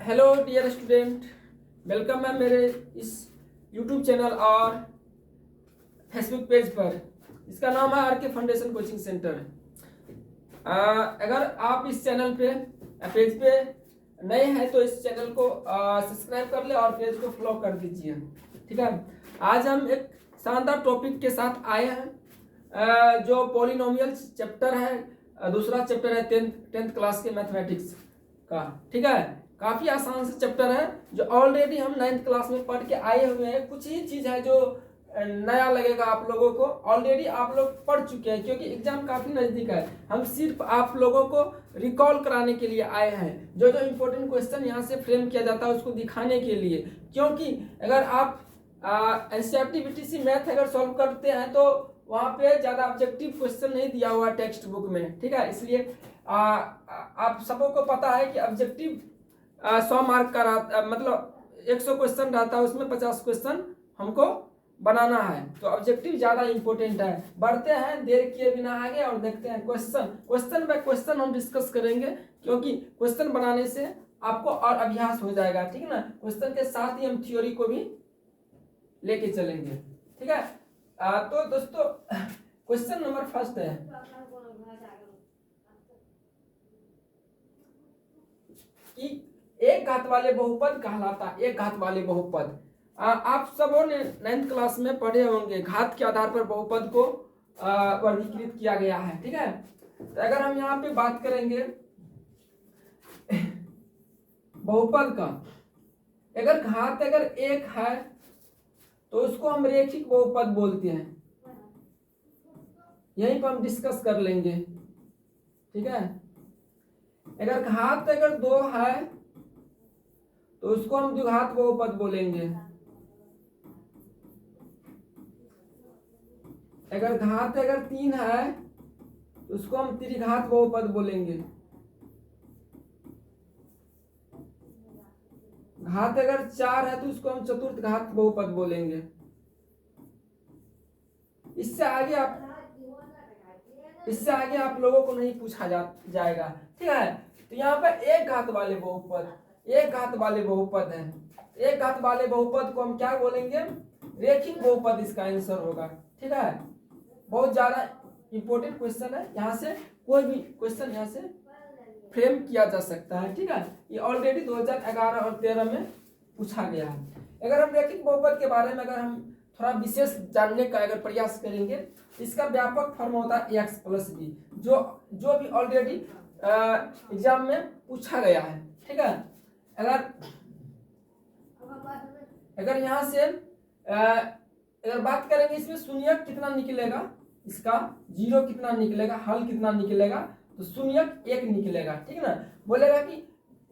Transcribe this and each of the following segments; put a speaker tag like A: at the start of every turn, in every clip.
A: Hello dear student, welcome है मेरे इस यूट्यूब चैनल और फेसबुक पेज पर। इसका नाम है आर के फाउंडेशन कोचिंग सेंटर। अगर आप इस चैनल पे पेज पे नए हैं तो इस चैनल को सब्सक्राइब कर ले और पेज को फॉलो कर दीजिए। ठीक है, आज हम एक शानदार टॉपिक के साथ आए हैं जो पॉलिनोमियल चैप्टर है। दूसरा चैप्टर है टेंथ क्लास के मैथमेटिक्स का। ठीक है, काफ़ी आसान से चैप्टर है जो ऑलरेडी हम 9th क्लास में पढ़ के आए हुए हैं। कुछ ही चीज़ है जो नया लगेगा आप लोगों को, ऑलरेडी आप लोग पढ़ चुके हैं क्योंकि एग्जाम काफ़ी नज़दीक है। हम सिर्फ आप लोगों को रिकॉल कराने के लिए आए हैं। जो जो इम्पोर्टेंट क्वेश्चन यहाँ से फ्रेम किया जाता है उसको दिखाने के लिए, क्योंकि अगर आप एनसीईआरटी बीटीसी मैथ अगर सॉल्व करते हैं तो वहाँ पे ज़्यादा ऑब्जेक्टिव क्वेश्चन नहीं दिया हुआ टेक्स्ट बुक में। ठीक है, इसलिए आप सबों को पता है कि ऑब्जेक्टिव 100 मार्क का मतलब 100 क्वेश्चन रहता है, उसमें 50 क्वेश्चन हमको बनाना है। तो ऑब्जेक्टिव ज़्यादा इंपॉर्टेंट है। बढ़ते हैं देर किए बिना आगे और देखते हैं क्वेश्चन बाय क्वेश्चन हम डिस्कस करेंगे, क्योंकि क्वेश्चन बनाने से आपको और अभ्यास हो जाएगा। ठीक है ना, क्वेश्चन के साथ ही हम थ्योरी को भी लेके चलेंगे। ठीक है, तो दोस्तों क्वेश्चन नंबर फर्स्ट है कि एक घात वाले बहुपद कहलाता है। एक घात वाले बहुपद आप सबों ने 9th क्लास में पढ़े होंगे। घात के आधार पर बहुपद को वर्गीकृत किया गया है। ठीक है, तो अगर हम यहाँ पे बात करेंगे बहुपद का, अगर घात अगर एक है तो उसको हम रेखिक बहुपद बोलते हैं। यहीं पर हम डिस्कस कर लेंगे। ठीक है, अगर घात अगर 2 है तो उसको हम द्विघात बहुपद बोलेंगे। अगर घात अगर 3 है तो उसको हम त्रिघात बहुपद बोलेंगे। घात अगर 4 है तो उसको हम चतुर्थ घात बहुपद बोलेंगे। इससे आगे आप लोगों को नहीं पूछा जाएगा। ठीक है, तो यहाँ पर एक घात वाले बहुपद है। एक घात वाले बहुपद को हम क्या बोलेंगे? रेखिक बहुपद इसका आंसर होगा। ठीक है, बहुत ज्यादा इंपॉर्टेंट क्वेश्चन है। यहाँ से कोई भी क्वेश्चन यहाँ से फ्रेम किया जा सकता है। ठीक है, ये ऑलरेडी 2011 और 13 में पूछा गया है। अगर हम रेखिक बहुपद के बारे में अगर हम थोड़ा विशेष जानने का अगर प्रयास करेंगे, इसका व्यापक फॉर्म होता है एक्स प्लस बी, जो भी ऑलरेडी एग्जाम में पूछा गया है। ठीक है, अगर यहाँ से अगर बात करेंगे इसमें शून्यक कितना निकलेगा, इसका 0 कितना निकलेगा, हल कितना निकलेगा, तो शून्यक 1 निकलेगा। ठीक है ना, बोलेगा कि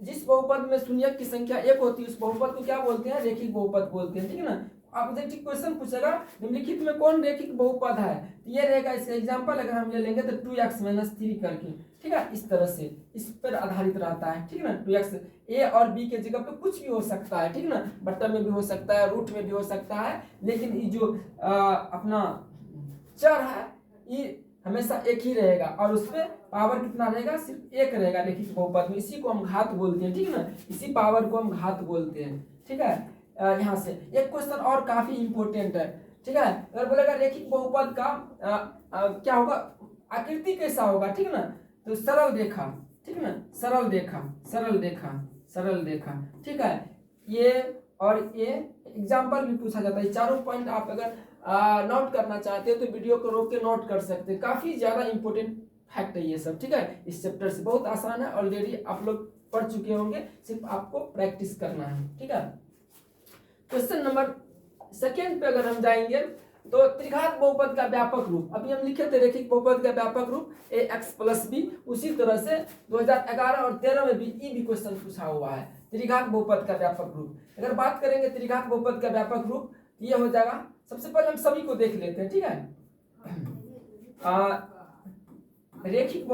A: जिस बहुपद में शून्यक की संख्या 1 होती है उस बहुपद को क्या बोलते हैं? रेखिक बहुपद बोलते हैं। ठीक है ना, ऑब्जेक्टिव क्वेश्चन पूछेगा निम्नलिखित में कौन रेखिक बहुपद है, तो ये रहेगा इसका एग्जांपल। अगर हम ये लेंगे तो 2x - 3 करके, ठीक है, इस तरह से इस पर आधारित रहता है। ठीक है ना, 2x ए और बी के जगह पे कुछ भी हो सकता है। ठीक है ना, बट्टा में भी हो सकता है, रूट में भी हो सकता है, लेकिन ये जो अपना चर है ये हमेशा एक ही रहेगा और उसमें पावर कितना रहेगा? सिर्फ 1 रहेगा रेखिक बहुपद में। इसी को हम घात बोलते हैं। ठीक है ना, इसी पावर को हम घात बोलते हैं। ठीक है, यहाँ से एक क्वेश्चन और काफी इंपॉर्टेंट है। ठीक है, अगर बोलेगा रेखिक बहुपद का क्या होगा, आकृति कैसा होगा? ठीक है ना, तो सरल रेखा। ठीक है ना, सरल रेखा। ठीक है, ये और ये एग्जाम्पल भी पूछा जाता है। चारों पॉइंट आप अगर नोट करना चाहते हैं तो वीडियो को रोक के नोट कर सकते हैं। काफी ज्यादा इंपॉर्टेंट फैक्ट है ये सब। ठीक है, इस चैप्टर से बहुत आसान है, ऑलरेडी आप लोग पढ़ चुके होंगे, सिर्फ आपको प्रैक्टिस करना है। ठीक है, क्वेश्चन नंबर सेकेंड पे अगर हम जाएंगे तो त्रिघात बहुपद का व्यापक रूप, अभी हम लिखे थे रेखिक बहुपद का व्यापक रूप ax + b। उसी तरह से 2011 और 13 में भी ये भी क्वेश्चन पूछा हुआ है, त्रिघात बहुपद का व्यापक रूप। अगर बात करेंगे त्रिघात बहुपद का व्यापक रूप, ये हो जाएगा। सबसे पहले हम सभी को देख लेते हैं। ठीक है, रेखिक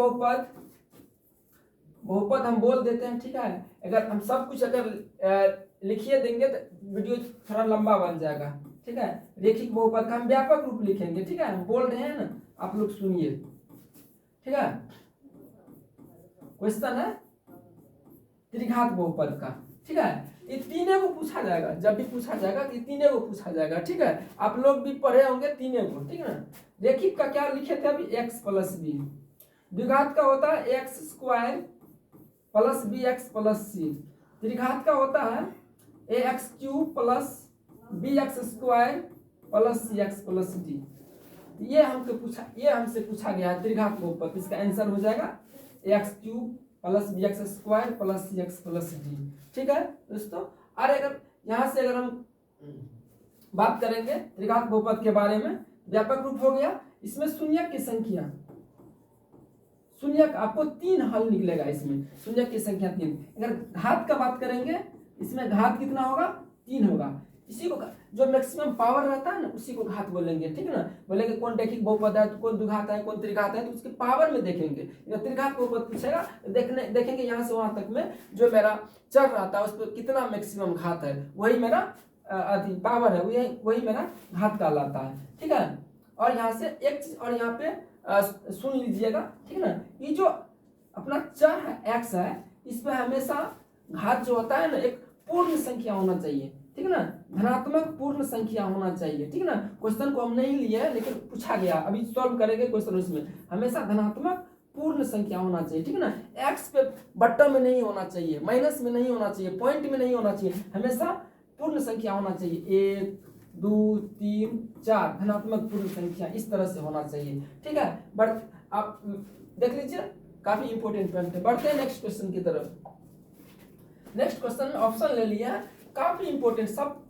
A: बहुपद हम बोल देते हैं। ठीक है, अगर हम सब कुछ अगर लिखिए देंगे तो वीडियो थोड़ा लंबा बन जाएगा। ठीक है, रेखिक बहुपद का हम व्यापक रूप लिखेंगे। ठीक है, हम बोल रहे हैं ना, आप लोग सुनिए। ठीक है, क्वेश्चन है त्रिघात बहुपद का। ठीक है। ये तीनों को पूछा जाएगा, जब भी पूछा जाएगा तो तीनों को पूछा जाएगा, ठीक है। आप लोग भी पढ़े होंगे तीनों को, ठीक है ना। रेखिक का क्या लिखे थे अभी, एक्स प्लस बी। द्विघात का होता है x square plus b x plus c. त्रिघात का होता है a x cube plus b x square plus c x plus d. ये हमसे पूछा गया है त्रिघात बहुपद। इसका आंसर हो जाएगा x cube plus b x square plus c x plus d, ठीक है दोस्तों। और अगर यहाँ से अगर हम बात करेंगे त्रिघात बहुपद के बारे में, व्यापक रूप हो गया। इसमें शून्य की संख्या, शून्य आपको 3 हल निकलेगा इसमें, शून्य की संख्या 3। अगर घात का बात करेंगे, इसमें घात कितना होगा, 3 होगा। इसी को जो मैक्सिमम पावर रहता है ना, उसी को घात बोलेंगे, ठीक है ना। बोलेंगे कौन रैखिक बहुपद है, तो कौन द्विघात है, कौन त्रिघात है, तो उसके पावर में देखेंगे। अगर त्रिघात बहुपद पूछेगा तो देखेंगे यहाँ से वहां तक में जो मेरा चर रहता है उस पर कितना मैक्सिमम घात है, वही मेरा पावर है, वही मेरा घात कहलाता है, ठीक है। और यहाँ से एक चीज और यहाँ पे सुन लीजिएगा, ठीक है ना। ये जो अपना चर है एक्स है, इसमें हमेशा घात जो होता है ना एक पूर्ण संख्या होना चाहिए, ठीक है ना। धनात्मक पूर्ण संख्या होना चाहिए, ठीक है ना। क्वेश्चन को हम नहीं लिए लेकिन पूछा गया, अभी सॉल्व करेंगे क्वेश्चन। उसमें हमेशा धनात्मक पूर्ण संख्या होना चाहिए, ठीक है ना। एक्स पे बट्टा में नहीं होना चाहिए, माइनस में नहीं होना चाहिए, पॉइंट में नहीं होना चाहिए, हमेशा पूर्ण संख्या होना चाहिए। 1 2 3 4 धनात्मक पूर्ण संख्या इस तरह से होना चाहिए, ठीक है। बट आप देख लीजिए, काफी इंपॉर्टेंट पॉइंट है। बढ़ते हैं नेक्स्ट क्वेश्चन की तरफ। नेक्स्ट क्वेश्चन ऑप्शन ले लिया, काफी इंपॉर्टेंट, सब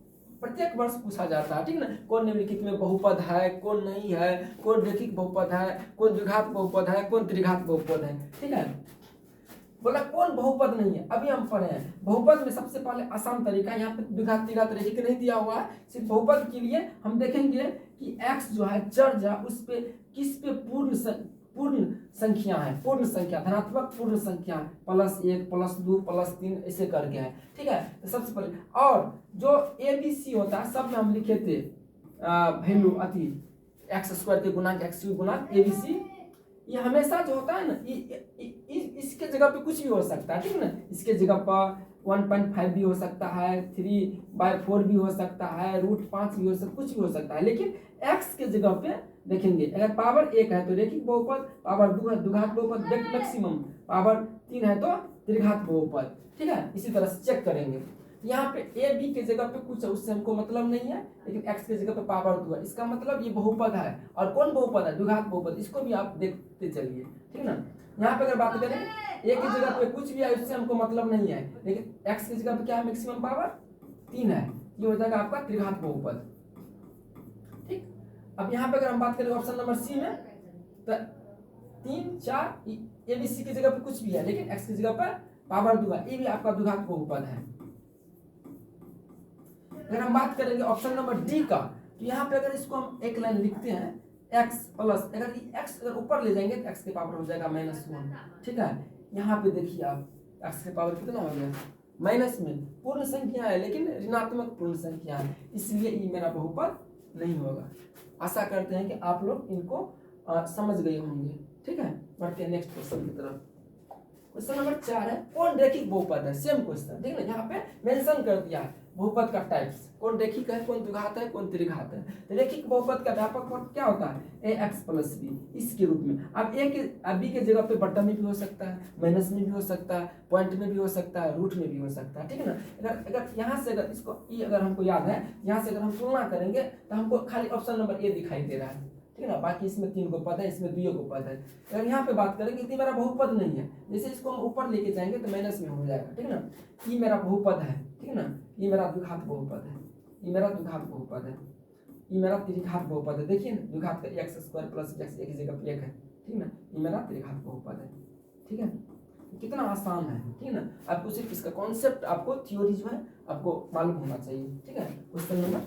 A: प्रत्येक वर्ष पूछा जाता है, ठीक ना। कौन निम्नलिखित में बहुपद है, कौन नहीं है, कौन रैखिक बहुपद है, कौन द्विघात बहुपद है, कौन त्रिघात बहुपद है, ठीक है। बोला कौन बहुपद नहीं है, अभी हम पढ़े हैं। बहुपद में सबसे पहले आसान तरीका, यहाँ पे द्विघात त्रिघात रैखिक नहीं दिया हुआ है, सिर्फ बहुपद के लिए हम देखेंगे कि x जो है चर जो है उस पे किस पे पूर्ण संख्या है, पूर्ण संख्या धनात्मक पूर्ण संख्या +1 +2 +3 ऐसे करके है, ठीक है। तो सबसे पहले और जो ABC होता है सब में हम लिखे थे वैल्यू अति x² के गुणांक x³ गुणांक ABC। ये हमेशा जो होता है ना, इसके जगह पे कुछ भी हो सकता है, ठीक है ना। इसके जगह पर 1.5 भी हो सकता है, 3/4 भी हो सकता है, √5 भी हो सकता है, कुछ भी हो सकता है। लेकिन x के जगह पे देखेंगे, अगर पावर 1 है तो रैखिक बहुपद, पावर 2 है द्विघात बहुपद, मैक्सिमम पावर 3 है तो त्रिघात बहुपद, ठीक है। इसी तरह से चेक करेंगे। यहाँ पे ए बी के जगह पे कुछ है, उससे हमको मतलब नहीं है, लेकिन x के जगह पे पावर 2 है, इसका मतलब ये बहुपद है। और कौन बहुपद है, द्विघात बहुपद, इसको भी आप देखते चलिए, ठीक है ना। यहाँ पे अगर बात करें ए की जगह पे कुछ भी है, उससे हमको मतलब नहीं है, लेकिन x की जगह पे क्या है, मैक्सिमम पावर 3 है, ये हो जाएगा आपका त्रिघात बहुपद, ठीक। अब यहाँ पे अगर हम बात करें ऑप्शन नंबर सी में, तो 3 4 ABC की जगह पे कुछ भी है, लेकिन x की जगह पर पावर 2 है, ये भी आपका द्विघात बहुपद है। अगर हम बात करेंगे ऑप्शन नंबर डी का, तो यहाँ पे अगर इसको हम एक लाइन लिखते हैं x प्लस, अगर x अगर ऊपर ले जाएंगे तो x के पावर हो जाएगा -1, ठीक है। यहाँ पे देखिए आप x के पावर कितना हो गया, माइनस में पूर्ण संख्या है लेकिन ऋणात्मक पूर्ण संख्या है, इसलिए ये मेरा बहुपद नहीं होगा। आशा करते हैं कि आप लोग इनको समझ गए होंगे, ठीक है। बढ़ते हैं नेक्स्ट क्वेश्चन की तरफ। क्वेश्चन नंबर 4 है, कौन रैखिक बहुपद है, सेम क्वेश्चन, ठीक है ना। यहाँ पे मेंशन कर दिया है बहुपद का टाइप्स, कौन रैखिक है, कौन द्विघात है, कौन त्रिघात है। तो रैखिक बहुपद का व्यापक पद क्या होता है, ax + b, इसके रूप में। अब b के जगह पे बट्टा में भी हो सकता है, माइनस में भी हो सकता है, पॉइंट में भी हो सकता है, रूट में भी हो सकता है, ठीक है ना। अगर यहाँ से अगर इसको अगर हमको याद है, यहाँ से अगर हम तुलना करेंगे तो हमको खाली ऑप्शन नंबर ए दिखाई दे रहा है, ठीक है ना। बाकी इसमें 3 को पद है, इसमें 2 को पद है। अगर यहाँ पे बात करेंगे तो मेरा बहुपद नहीं है, जैसे इसको हम ऊपर लेके जाएंगे तो माइनस में हो जाएगा, ठीक है ना। ये मेरा बहुपद है, ठीक है ना। ये मेरा द्विघात बहुपद है, ये मेरा द्विघात बहुपद है, ये मेरा त्रिघात बहुपद है। देखिए ना, द्विघात का x² + x एक जगह पे 1 है, ठीक है ना। ये मेरा त्रिघात बहुपद है, ठीक है। कितना आसान है, ठीक है ना। आपको सिर्फ इसका कॉन्सेप्ट, आपको थ्योरी जो है आपको मालूम होना चाहिए, ठीक है। क्वेश्चन नंबर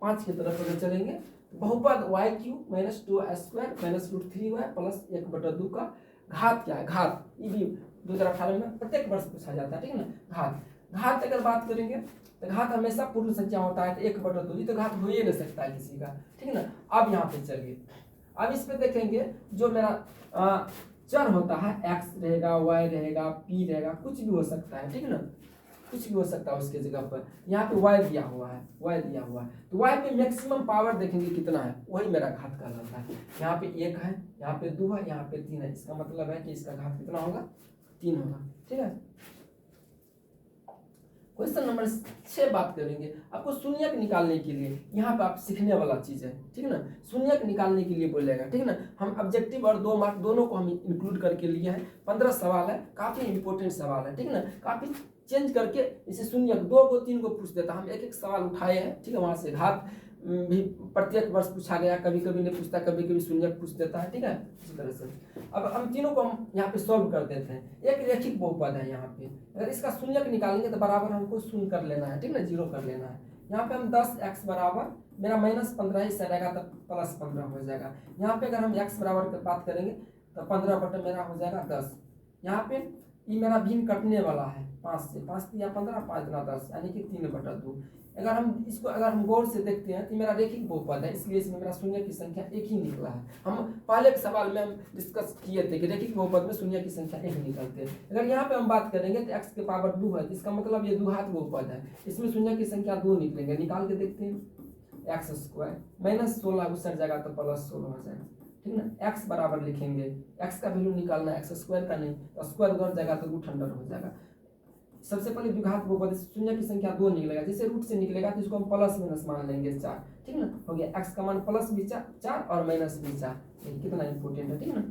A: 5 की तरफ अगर चलेंगे, बहुपद y³ - 2y² - √3y + 1/2 का घात क्या है, घात ये भी 2018 में प्रत्येक वर्ष पूछा जाता है, ठीक है ना। घात अगर बात करेंगे तो घात हमेशा पूर्ण संख्या होता है, तो 1/2 ये तो घात हो ही नहीं सकता है किसी का, ठीक है ना। अब यहाँ पे चलिए, अब इस पे देखेंगे जो मेरा चर होता है, x रहेगा, y रहेगा, p रहेगा, कुछ भी हो सकता है, ठीक है ना। कुछ भी हो सकता है उसके जगह पर। यहाँ पे y दिया हुआ है, y दिया हुआ है, तो y पे मैक्सिमम पावर देखेंगे कितना है, वही मेरा घात कहलाता है। यहाँ पे 1 है, यहाँ पे 2 है, यहाँ पे 3 है, इसका मतलब है कि इसका घात कितना होगा, 3 होगा। ठीक है, क्वेश्चन नंबर 6 बात करेंगे। आपको शून्यक निकालने के लिए यहाँ पे आप सीखने वाला चीज है, ठीक है ना, शून्यक निकालने के लिए बोलेगा, ठीक है ना। हम ऑब्जेक्टिव और 2 मार्क दोनों को हम इंक्लूड करके लिए हैं। 15 सवाल है, काफी इंपॉर्टेंट सवाल है, ठीक है ना, काफी चेंज करके इसे शून्यक 2 को 3 को पूछ देता। हम एक एक सवाल उठाए हैं, ठीक है, वहां से घात भी प्रत्येक वर्ष पूछा गया, कभी कभी नहीं पूछता, कभी कभी शून्यक पूछ देता है, ठीक है, इसी तरह से। अब हम तीनों को हम यहाँ पे सॉल्व कर देते हैं। एक रैखिक बहुपद है यहाँ पे, अगर इसका शून्यक निकालेंगे तो बराबर हमको शून्य कर लेना है, ठीक है ना, 0 कर लेना है। यहाँ पे हम 10x बराबर मेरा -15 ही रहेगा तो +15 हो जाएगा। यहाँ पे अगर हम x बराबर की बात करेंगे तो 15 बटे मेरा हो जाएगा 10। यहाँ पे ये मेरा भिन्न कटने वाला है 5 से, 5 या 15, 5 गुना 10 यानी कि 3/2। अगर हम इसको अगर हम गौर से देखते हैं तो मेरा रैखिक बहुपद है, इसलिए इसमें मेरा शून्य की संख्या 1 ही निकला है। हम पहले के सवाल में हम डिस्कस किए थे कि रैखिक बहुपद में शून्य की संख्या 1 निकलते हैं। अगर यहाँ पे हम बात करेंगे तो x के पावर 2 है, इसका मतलब ये द्विघात बहुपद है, इसमें शून्य की संख्या 2 निकलेंगे। निकाल के देखते हैं, x² -16 उस जाएगा तो +16 हो जाएगा, ठीक ना। x बराबर लिखेंगे, x का वैल्यू निकालना है, x² का नहीं, तो स्क्वायर उधर जाएगा तो √100 हो जाएगा। सबसे पहले द्विघात बहुपद शून्य की संख्या 2 निकलेगा, जैसे रूट से निकलेगा तो इसको हम प्लस माइनस मान लेंगे 4, ठीक ना, हो गया। x का मान प्लस भी 4 और माइनस भी 4, कितना इंपॉर्टेंट है, ठीक ना,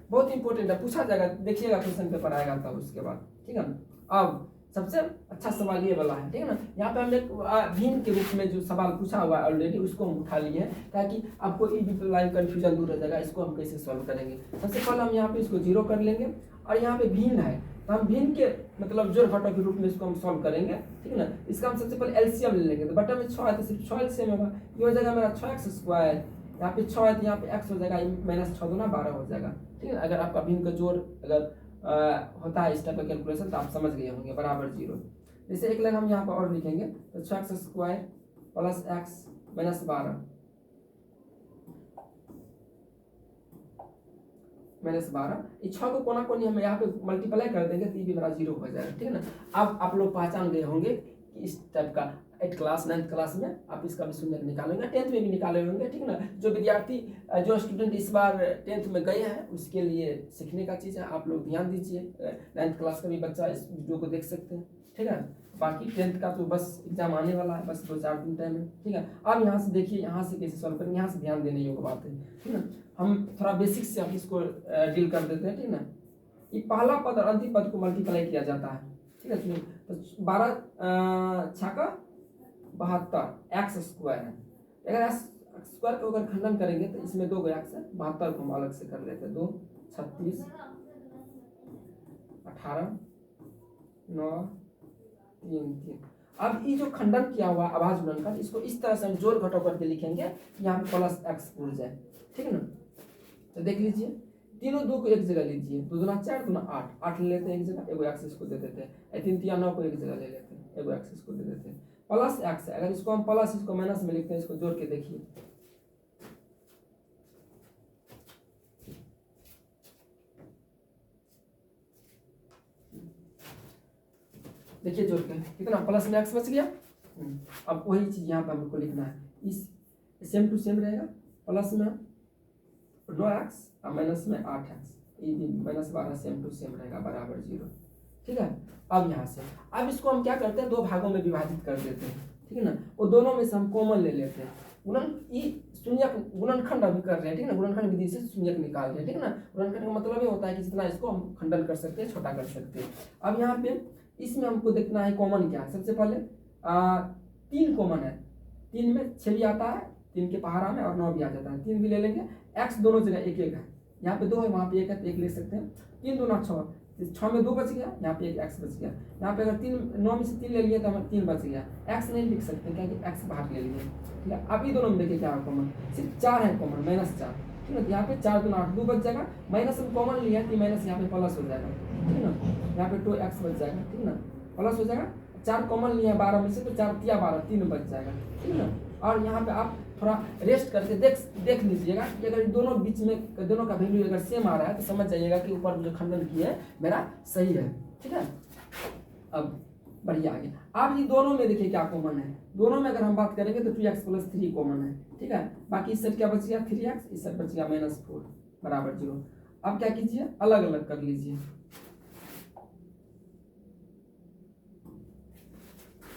A: बहुत इंपॉर्टेंट है, पूछा जाएगा, देखिएगा क्वेश्चन पेपर आएगा तब उसके बाद, ठीक है। अब सबसे अच्छा सवाल ये वाला है, ठीक है ना। यहाँ पे हमने भिन्न के रूप में जो सवाल पूछा हुआ है ऑलरेडी, उसको हम उठा लिए हैं ताकि आपको ई लाइन कंफ्यूजन दूर हो जाएगा। इसको हम कैसे सॉल्व करेंगे, सबसे पहले हम यहाँ पे इसको 0 कर लेंगे और यहाँ पे भिन्न है तो हम भिन्न के मतलब जोड़ घटाव के रूप में इसको हम सॉल्व करेंगे, ठीक है ना। इसका हम सबसे पहले एलसीएम ले लेंगे, तो बटा में 6 है तो सिर्फ 6 एलसीएम होगा, ये हो जाएगा मेरा 6x²। यहाँ पे 6 है तो यहाँ पे x हो जाएगा, -6 दूना 12 हो जाएगा, ठीक है। अगर आपका भिन्न का जोड़ अगर होता है इस टाइप का कैलकुलेशन तो आप समझ गए होंगे, बराबर 0। जैसे एक लाइन हम यहाँ पर और लिखेंगे तो 6x² + x -12 ये 6 को कोना कोनी हम यहाँ पे मल्टीप्लाई कर देंगे तो ये भी मेरा 0 हो जाएगा, ठीक है ना। अब आप लोग पहचान गए होंगे कि इस टाइप का 8 क्लास 9th क्लास में आप इसका भी शून्य निकालेंगे, 10th में भी निकाले होंगे, ठीक है ना। जो विद्यार्थी जो स्टूडेंट इस बार 10th में गए हैं उसके लिए सीखने का चीज़ है, आप लोग ध्यान दीजिए। 9th क्लास का भी बच्चा इस वीडियो को देख सकते हैं, ठीक है। बाकी 10th का तो बस एग्जाम आने वाला है, बस 2-4 दिन टाइम है, ठीक है। अब यहाँ से देखिए, यहाँ से कैसे सॉल्व करेंगे, यहाँ से ध्यान देने योग्य बात है, ठीक है। हम थोड़ा बेसिक से आप इसको डील कर देते हैं, ठीक है ना। ये पहला पद और अंतिम पद को मल्टीप्लाई किया जाता है, ठीक है। तो 12 × 72 x² है। अगर x² को अगर खंडन करेंगे तो इसमें 2 x है, 72 को हम अलग से कर लेते हैं, 2 36 18 9 3 3। अब ये जो खंडन किया हुआ आवाज गुणनखंड, इसको इस तरह से हम जोड़ घटाव करके लिखेंगे, यहाँ पे +x उड़ जाए, ठीक है ना। तो देख लीजिए, तीनों 2 को एक जगह लीजिए, 2 दूना 4 दूना 8 ले लेते हैं एक जगह, एगो x इसको दे देते हैं, 3 3 9 को एक जगह ले लेते हैं, एगो x इसको दे देते हैं, +x है। अगर इसको हम प्लस इसको माइनस में लिखते हैं, इसको जोड़ के देखिए, देखिए जोड़ के कितना प्लस में x बच गया। अब वही चीज यहाँ पे हमको लिखना है, इस सेम टू सेम रहेगा, प्लस में 9x और माइनस में 8x, ये भी -12 सेम टू सेम रहेगा, बराबर 0, ठीक है। अब यहाँ से अब इसको हम क्या करते हैं, 2 भागों में विभाजित कर देते हैं, ठीक है ना। वो दोनों में से हम कॉमन ले लेते हैं, शून्यक गुणनखंड अभी कर रहे हैं, ठीक है ना। गुणनखंड विधि से शून्यक निकाल रहे हैं, ठीक है ना। गुणनखंड का मतलब ये होता है कि जितना इसको हम खंडन कर सकते हैं, छोटा कर सकते हैं। अब यहाँ पे इसमें हमको देखना है कॉमन क्या है। सबसे पहले 3 कॉमन है, 3 में 6 भी आता है, 3 के पहाड़ा में, और 9 भी आ जाता है, 3 भी ले लेंगे। x दोनों जगह 1 1 है, यहाँ पे 2 है, वहाँ पे 1 है, तो 1 ले सकते हैं। 3 दूना 6, 6 में 2 बच गया, यहाँ पे 1 x बच गया। यहाँ पे अगर 9 में से 3 ले लिए तो हमें 3 बच गया, x नहीं लिख सकते क्योंकि x बाहर ले लिए, ठीक है। अब ये दोनों में देखिए क्या है कॉमन, सिर्फ 4 है कॉमन, -4, ठीक है। यहाँ पे 4 दूना 8, 2 बच जाएगा, माइनस हम कॉमन लिया तो माइनस यहाँ पे प्लस हो जाएगा, ठीक है ना। यहाँ पे 2x बच जाएगा, ठीक है ना, प्लस हो जाएगा। 4 कॉमन लिया 12 में से, तो 4 × 12 3 बच जाएगा, ठीक है ना। और यहाँ पे आप थोड़ा रेस्ट करके देख लीजिएगा कि अगर दोनों बीच में दोनों का वैल्यू अगर सेम आ रहा है तो समझ जाइएगा कि ऊपर जो खंडन किया है मेरा सही है, ठीक है। अब बढ़िया आ गया। अब ये दोनों में देखिए क्या कॉमन है, दोनों में अगर हम बात करेंगे तो 2x + 3 कॉमन है, ठीक है। बाकी इस साइड क्या बच गया 3x, इस साइड बच गया -4 बराबर 0। अब क्या कीजिए, अलग अलग कर लीजिए।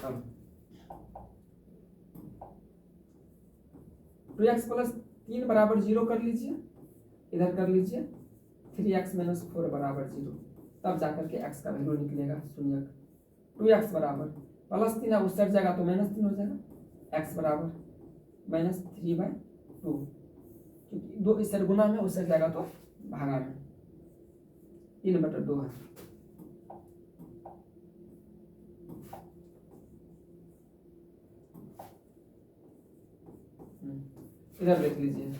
A: अब 2x + 3 बराबर 0 कर लीजिए, इधर कर लीजिए 3x - 4 बराबर 0, तब जाकर के x का वैल्यू निकलेगा शून्य। 2x बराबर +3 है, उस साइड जाएगा तो -3 हो जाएगा, x बराबर -3/2, क्योंकि दो इस साइड गुना में, उस साइड जाएगा तो भागा में, 3/2 है। इधर देख लीजिए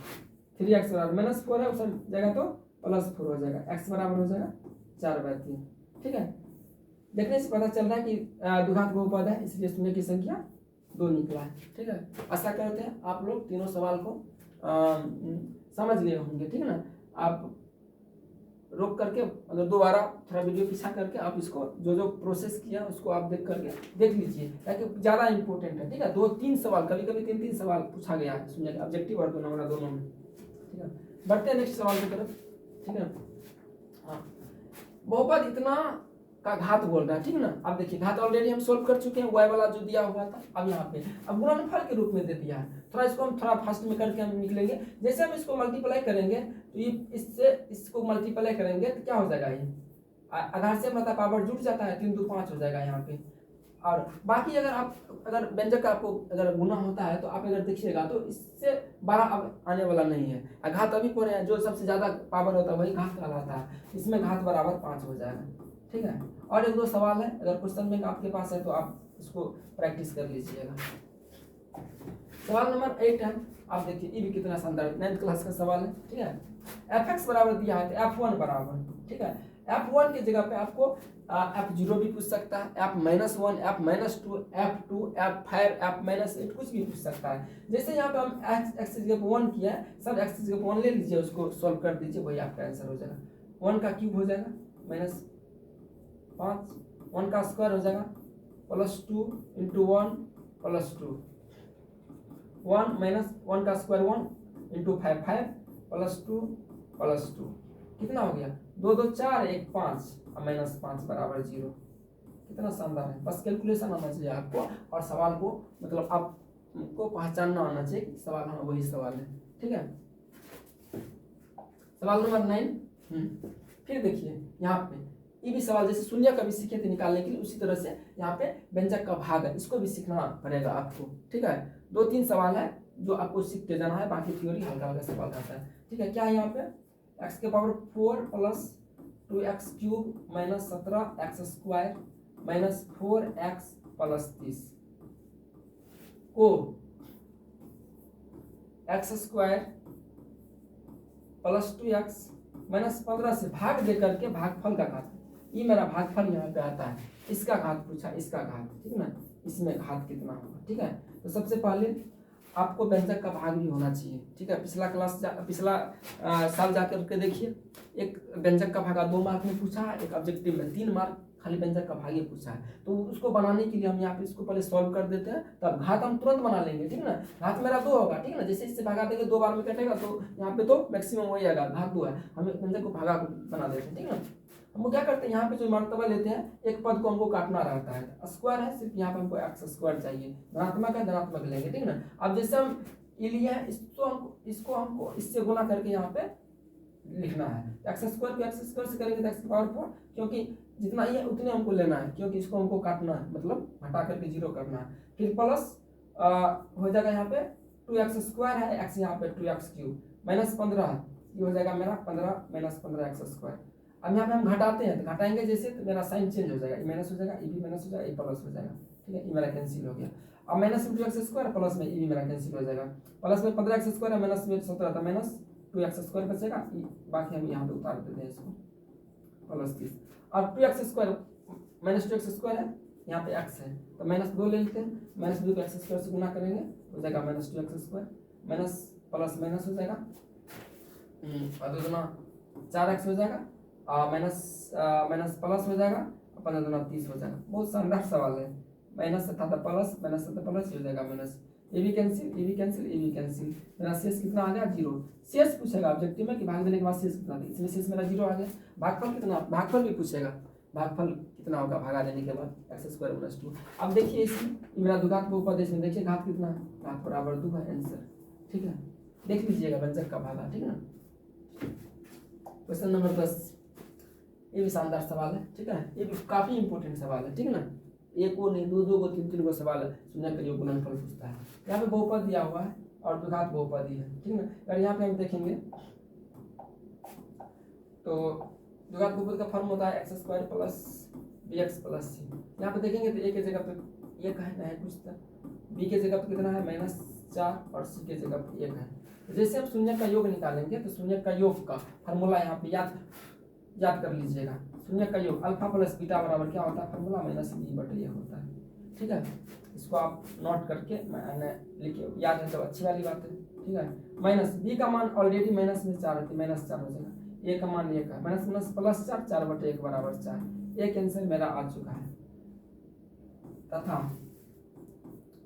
A: 3x बराबर -4 है, उस साइड जाएगा तो +4 हो जाएगा, x बराबर हो जाएगा 4/3, ठीक है। देखने से पता चल रहा है कि द्विघात बहुपद है, इसलिए शून्य की संख्या 2 निकला है, ठीक है। आशा करते हैं आप लोग तीनों सवाल को समझ गए होंगे, ठीक है ना। आप रोक करके अगर दोबारा थोड़ा वीडियो पीछा करके आप इसको जो जो प्रोसेस किया उसको आप देख करके देख लीजिए, ताकि ज़्यादा इंपॉर्टेंट है, ठीक है। 2-3 सवाल, कभी कभी 3-3 सवाल पूछा गया है शून्य का, ऑब्जेक्टिव और 2 नंबर दोनों में, ठीक है। बढ़ते हैं नेक्स्ट सवाल की तरफ, ठीक है। हाँ, बहुपद इतना का घात बोल रहा है, ठीक है ना। अब देखिए घात ऑलरेडी हम सोल्व कर चुके हैं, y वाला जो दिया हुआ था, अब यहाँ पे अब गुणनफल के रूप में दे दिया है। थोड़ा इसको हम थोड़ा फास्ट में करके हम निकलेंगे। जैसे हम इसको मल्टीप्लाई करेंगे तो ये इससे इसको मल्टीप्लाई करेंगे तो क्या हो जाएगा, ये आधार से मतलब पावर जुड़ जाता है, 3 × 2 = 5 हो जाएगा यहाँ पे। और बाकी अगर व्यंजक आपको अगर गुना होता है तो आप अगर देखिएगा तो इससे बड़ा अब आने वाला नहीं है। घात अभी पढ़े हैं, जो सबसे ज्यादा पावर होता है वही घात कहलाता है, इसमें घात बराबर 5 हो जाएगा, ठीक है। और 1-2 सवाल है, अगर क्वेश्चन बैंक आपके पास है तो आप इसको प्रैक्टिस कर लीजिएगा। सवाल नंबर 8 है, आप देखिए ये भी कितना शानदार 9th क्लास का सवाल है, ठीक है। f(x) बराबर दिया है तो f1 बराबर, ठीक है। f1 की जगह पे आपको f0 भी पूछ सकता है, f-1, f-2, f2, f5, f-8 कुछ भी पूछ सकता है। जैसे यहाँ पे हम x की जगह 1 किया है, सब x की जगह 1 ले लीजिए, उसको सॉल्व कर दीजिए, वही आपका आंसर हो जाएगा। 1 का क्यूब हो जाएगा -5, 1 का स्क्वायर हो जाएगा +2 × 1 +2, 1 का स्क्वायर 1 × 5 +2 +2, कितना हो गया 2 2 4 1 5 और -5 बराबर 0। कितना शानदार है, बस कैलकुलेशन आना चाहिए आपको, और सवाल को मतलब आपको पहचानना आना चाहिए कि सवाल हाँ वही सवाल है, ठीक है। सवाल नंबर 9, फिर देखिए यहाँ पे ये भी सवाल जैसे शून्य का भी सीखे थे निकालने के लिए, उसी तरह से यहाँ पे व्यंजक का भाग है, इसको भी सीखना पड़ेगा आपको, ठीक है। 2-3 सवाल है जो आपको सीख के जाना है, बाकी थ्योरी हल्का हल्का सवाल आता है, ठीक है। क्या है यहाँ पे x के पावर 4 + 2x³ - 17x² - 4x + 30 को x² + 2x - 15 से भाग दे करके भागफल का घात, ये मेरा भागफल यहाँ पे आता है, इसका घात पूछा, इसका घात, ठीक है ना, इसमें घात कितना होगा, ठीक है। तो सबसे पहले आपको व्यंजक का भाग भी होना चाहिए, ठीक है। पिछला साल जाकर के देखिए, एक व्यंजक का भाग 2 मार्क में पूछा है, एक ऑब्जेक्टिव में 3 मार्क खाली व्यंजक का भाग ही पूछा है। तो उसको बनाने के लिए हम यहाँ पे इसको पहले सॉल्व कर देते हैं, तब घात हम तुरंत बना लेंगे, ठीक है ना। घात मेरा 2 होगा, ठीक है ना, जैसे इससे भागा देंगे 2 बार में कटेगा, तो यहाँ पे तो मैक्सिमम वही आएगा, घात 2 है, हम व्यंजक को भागा बना देते हैं, ठीक है ना। हम क्या करते हैं, यहाँ पे जो मर्तबा लेते हैं, एक पद को हमको काटना रहता है, स्क्वायर है सिर्फ, यहाँ पे हमको x² चाहिए, धनात्मक है धनात्मक लेंगे, ठीक है ना। अब जैसे हम ये लिया है, इसको हमको इससे गुना करके यहाँ पे लिखना है, x² को x² से करेंगे तो x की पावर 4, क्योंकि जितना ये उतने हमको लेना है, क्योंकि इसको हमको काटना है, मतलब घटा करके 0 करना है। फिर प्लस हो जाएगा यहाँ पे 2x² है, x यहाँ पे 2x³ -15 ये हो जाएगा मेरा 15 - 15x²। अब यहाँ पे हम घटाते हैं, तो घटाएंगे जैसे तो मेरा साइन चेंज हो जाएगा, ये माइनस हो जाएगा, ये भी माइनस हो जाएगा, ये प्लस हो जाएगा, ठीक है। ये मेरा कैंसिल हो गया। अब -2x² प्लस में ये भी मेरा कैंसिल हो जाएगा, प्लस में 15x² है, माइनस में 17 था, -2x² बचेगा, बाकी हम यहाँ पे उतार देते हैं इसको +30। अब 2x² -2x² है, यहाँ पे x है तो -2 ले लेते हैं, -2 को x² से गुना करेंगे हो जाएगा -2x² माइनस प्लस माइनस हो जाएगा, और 2 × 4x हो जाएगा, माइनस प्लस हो जाएगा, 15 दूना 30 हो जाएगा। बहुत शानदार सवाल है। माइनस था तो प्लस, माइनस था तो प्लस हो जाएगा माइनस। ये भी कैंसिल, ये भी कैंसिल, ये भी कैंसिल। मेरा शेष कितना आ गया? 0। शेष पूछेगा ऑब्जेक्टिव में कि भाग देने के बाद शेष कितना था, इसमें शेष मेरा 0 आ गया। भागफल कितना? भागफल भी पूछेगा, भागफल कितना होगा भगा देने के बाद x स्क्वायर माइनस 2। अब देखिए इसमें मेरा द्विघात बहुपद, इसमें देखिए घात कितना है, घात बराबर 2 है आंसर। ठीक है, देख लीजिएगा व्यंजक का भागा। ठीक है ना। क्वेश्चन नंबर 10, ये भी शानदार सवाल है। ठीक है, ये भी काफी इंपॉर्टेंट सवाल है। ठीक है ना, एक को नहीं, दो को, तीन को सवाल है। शून्य का योग गुणनफल पूछता है। यहाँ पे बहुपद दिया हुआ है और द्विघात बहुपद ही है। ठीक है ना। अगर यहाँ पे हम देखेंगे तो द्विघात बहुपद का फॉर्म होता है x square plus bx plus c। यहाँ पे देखेंगे तो a के जगह पे 1 है, नहीं कुछ था। b के जगह पे कितना है? -4 और c के जगह पे 1 है। जैसे हम शून्य का योग निकालेंगे तो शून्य का योग का फार्मूला यहाँ पे याद कर लीजिएगा। शून्य का योग अल्फा प्लस बीटा बराबर क्या होता है? फार्मूला -b/a होता है। ठीक है, इसको आप नोट करके मैंने लिखे, याद है तो अच्छी वाली बात है। ठीक है, माइनस b का मान ऑलरेडी माइनस में 4 है, -4 हो जाएगा। a का मान 1 है, माइनस प्लस 4, 4/1 बराबर 4। एक आंसर मेरा आ चुका है। तथा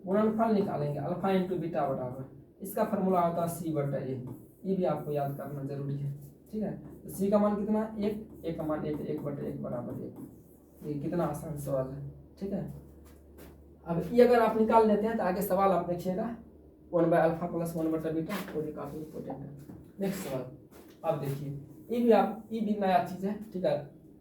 A: गुणनफल निकालेंगे अल्फा इंटू बीटा बराबर, इसका फॉर्मूला होता है c/a। ये भी आपको याद करना जरूरी है। ठीक है, तो c का मान कितना? 1, a का मान 1, 1/1 बराबर 1। ये कितना आसान सवाल है। ठीक है, अब ये अगर आप निकाल लेते हैं तो आगे सवाल आप देखिएगा 1/अल्फा प्लस 1/बीटा, वो भी काफी इंपॉर्टेंट है। नेक्स्ट सवाल आप देखिए, ये भी नया चीज है। ठीक है,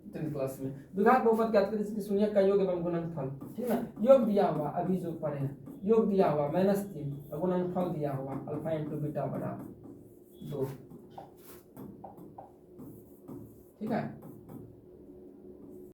A: 10th क्लास में द्विघात बहुपद ज्ञात करें जिसके शून्य का योग एवं गुणनफल। ठीक है ना, योग दिया हुआ अभी जो पढ़े हैं, योग दिया हुआ -3 और गुणनफल दिया हुआ अल्फा इंटू बीटा बराबर 2। ठीक है,